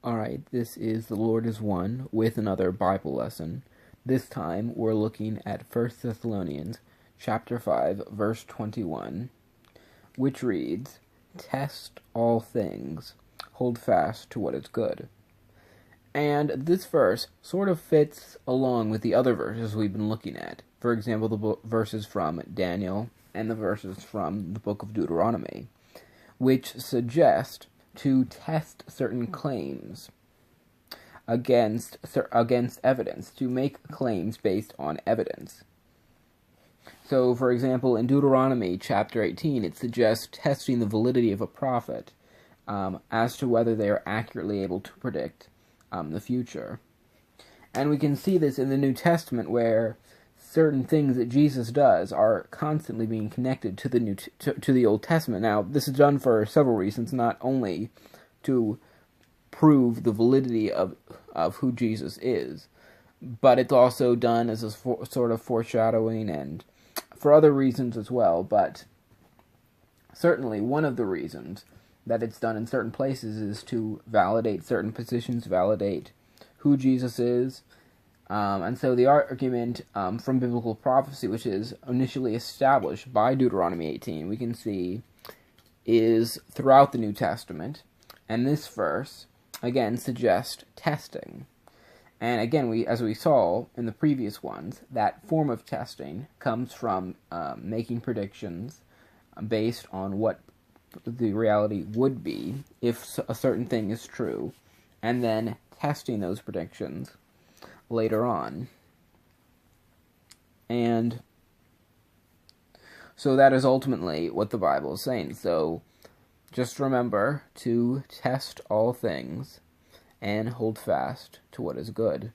Alright, this is The Lord is One with another Bible lesson. This time we're looking at 1 Thessalonians chapter 5, verse 21, which reads, "Test all things, hold fast to what is good." And this verse sort of fits along with the other verses we've been looking at. For example, the verses from Daniel and the verses from the book of Deuteronomy, which suggest to test certain claims against evidence, to make claims based on evidence. So, for example, in Deuteronomy chapter 18, it suggests testing the validity of a prophet as to whether they are accurately able to predict the future. And we can see this in the New Testament, where certain things that Jesus does are constantly being connected to the Old Testament. Now, this is done for several reasons, not only to prove the validity of who Jesus is, but it's also done as a sort of foreshadowing and for other reasons as well. But certainly one of the reasons that it's done in certain places is to validate certain positions, validate who Jesus is. And so the argument from biblical prophecy, which is initially established by Deuteronomy 18, we can see is throughout the New Testament. And this verse, again, suggests testing. And again, as we saw in the previous ones, that form of testing comes from making predictions based on what the reality would be if a certain thing is true, and then testing those predictions later on. And so that is ultimately what the Bible is saying. So just remember to test all things and hold fast to what is good.